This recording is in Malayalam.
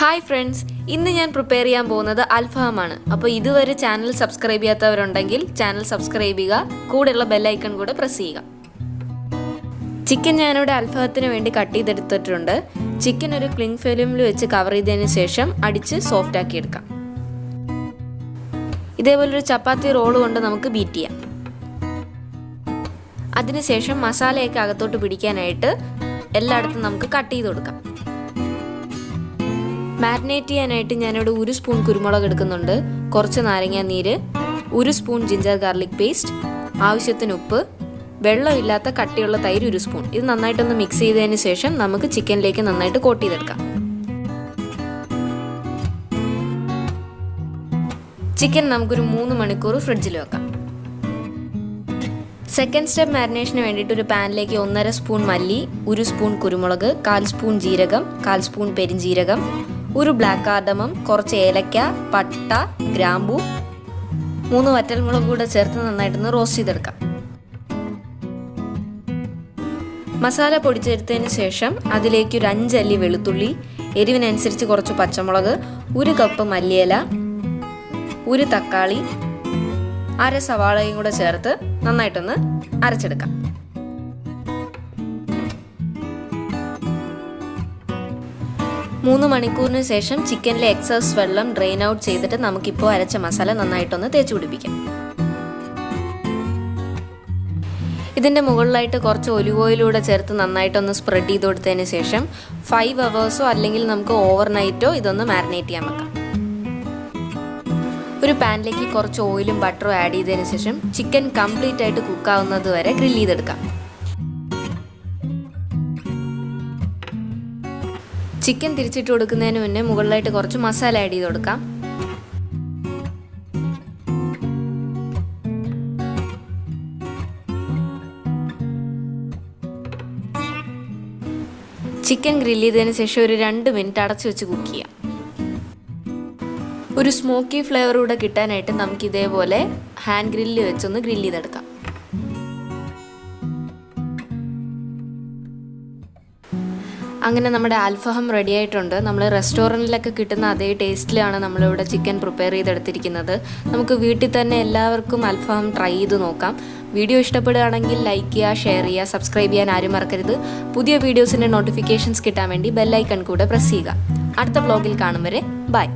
ഹായ് ഫ്രണ്ട്സ്, ഇന്ന് ഞാൻ പ്രിപ്പയർ ചെയ്യാൻ പോകുന്നത് അൽഫഹം ആണ്. അപ്പോൾ ഇതുവരെ ചാനൽ സബ്സ്ക്രൈബ് ചെയ്യാത്തവരുണ്ടെങ്കിൽ ചാനൽ സബ്സ്ക്രൈബ് ചെയ്യുക, കൂടെയുള്ള ബെല്ലൈക്കൺ കൂടെ പ്രസ് ചെയ്യുക. ചിക്കൻ ഞാനിവിടെ അൽഫഹത്തിന് വേണ്ടി കട്ട് ചെയ്തെടുത്തിട്ടുണ്ട്. ചിക്കൻ ഒരു ക്ലിംഗ് ഫിലിമിൽ വെച്ച് കവർ ചെയ്തതിന് ശേഷം അടിച്ച് സോഫ്റ്റ് ആക്കി എടുക്കാം. ഇതേപോലൊരു ചപ്പാത്തി റോൾ കൊണ്ട് നമുക്ക് ബീറ്റ് ചെയ്യാം. അതിനുശേഷം മസാലയൊക്കെ അകത്തോട്ട് പിടിക്കാനായിട്ട് എല്ലായിടത്തും നമുക്ക് കട്ട് ചെയ്ത് കൊടുക്കാം. മാരിനേറ്റ് ചെയ്യാനായിട്ട് ഞാനിവിടെ 1 സ്പൂൺ കുരുമുളക് എടുക്കുന്നുണ്ട്, കുറച്ച് നാരങ്ങ നീര്, 1 സ്പൂൺ ജിഞ്ചർ ഗാർലിക് പേസ്റ്റ്, ആവശ്യത്തിന് ഉപ്പ്, വെള്ളമില്ലാത്ത കട്ടിയുള്ള തൈര് 1 സ്പൂൺ. ഇത് നന്നായിട്ടൊന്ന് മിക്സ് ചെയ്തതിന് ശേഷം നമുക്ക് ചിക്കനിലേക്ക് നന്നായിട്ട് കോട്ട് ചെയ്തെടുക്കാം. ചിക്കൻ നമുക്കൊരു 3 മണിക്കൂർ ഫ്രിഡ്ജിൽ വെക്കാം. സെക്കൻഡ് സ്റ്റെപ്പ് മാരിനേഷന് വേണ്ടിയിട്ട് ഒരു പാനിലേക്ക് 1.5 സ്പൂൺ മല്ലി, 1 സ്പൂൺ കുരുമുളക്, 1/4 സ്പൂൺ ജീരകം, 1/4 സ്പൂൺ പെരിഞ്ജീരകം, 1 ബ്ലാക്ക് കാർഡമം, കുറച്ച് ഏലക്ക, പട്ട, ഗ്രാമ്പൂ, 3 വറ്റൽമുളക് കൂടെ ചേർത്ത് നന്നായിട്ടൊന്ന് റോസ്റ്റ് ചെയ്തെടുക്കാം. മസാല പൊടിച്ചെടുത്തതിന് ശേഷം അതിലേക്ക് ഒരു 5 അല്ലി വെളുത്തുള്ളി, എരിവിനനുസരിച്ച് കുറച്ച് പച്ചമുളക്, 1 കപ്പ് മല്ലിയില, 1 തക്കാളി, 1/2 സവാളയും കൂടെ ചേർത്ത് നന്നായിട്ടൊന്ന് അരച്ചെടുക്കാം. മൂന്ന് മണിക്കൂറിന് ശേഷം ചിക്കനിലെ എക്സസ് വെള്ളം ഡ്രെയിൻ ഔട്ട് ചെയ്തിട്ട് നമുക്കിപ്പോൾ അരച്ച മസാല നന്നായിട്ടൊന്ന് തേച്ച് പിടിപ്പിക്കാം. ഇതിൻ്റെ മുകളിലായിട്ട് കുറച്ച് ഒലിവ് ഓയിലൂടെ ചേർത്ത് നന്നായിട്ടൊന്ന് സ്പ്രെഡ് ചെയ്ത് കൊടുത്തതിന് ശേഷം 5 അവേഴ്സോ അല്ലെങ്കിൽ നമുക്ക് ഓവർനൈറ്റോ ഇതൊന്ന് മാരിനേറ്റ് ചെയ്യാൻ വെക്കാം. ഒരു പാനിലേക്ക് കുറച്ച് ഓയിലും ബട്ടറും ആഡ് ചെയ്തതിന് ശേഷം ചിക്കൻ കംപ്ലീറ്റ് ആയിട്ട് കുക്കാവുന്നത് വരെ ഗ്രിൽ ചെയ്തെടുക്കാം. ചിക്കൻ തിരിച്ചിട്ട് കൊടുക്കുന്നതിന് മുന്നേ മുകളിലായിട്ട് കുറച്ച് മസാല ആഡ് ചെയ്ത് കൊടുക്കാം. ചിക്കൻ ഗ്രില്ല് ചെയ്തതിന് ശേഷം ഒരു 2 മിനിറ്റ് അടച്ചു വെച്ച് കുക്ക് ചെയ്യാം. ഒരു സ്മോക്കി ഫ്ലേവർ കൂടെ കിട്ടാനായിട്ട് നമുക്ക് ഇതേപോലെ ഹാൻഡ് ഗ്രില്ലിൽ വെച്ചൊന്ന് ഗ്രില്ല് ചെയ്തെടുക്കാം. അങ്ങനെ നമ്മുടെ അൽഫഹം റെഡി ആയിട്ടുണ്ട്. നമ്മൾ റെസ്റ്റോറൻറ്റിലൊക്കെ കിട്ടുന്ന അതേ ടേസ്റ്റിലാണ് നമ്മളിവിടെ ചിക്കൻ പ്രിപ്പയർ ചെയ്തെടുത്തിരിക്കുന്നത്. നമുക്ക് വീട്ടിൽ തന്നെ എല്ലാവർക്കും അൽഫഹം ട്രൈ ചെയ്ത് നോക്കാം. വീഡിയോ ഇഷ്ടപ്പെടുകയാണെങ്കിൽ ലൈക്ക് ചെയ്യുക, ഷെയർ ചെയ്യുക, സബ്സ്ക്രൈബ് ചെയ്യാൻ ആരും മറക്കരുത്. പുതിയ വീഡിയോസിൻ്റെ നോട്ടിഫിക്കേഷൻസ് കിട്ടാൻ വേണ്ടി ബെല്ലൈക്കൺ കൂടെ പ്രസ് ചെയ്യുക. അടുത്ത വ്ലോഗിൽ കാണും വരെ ബൈ.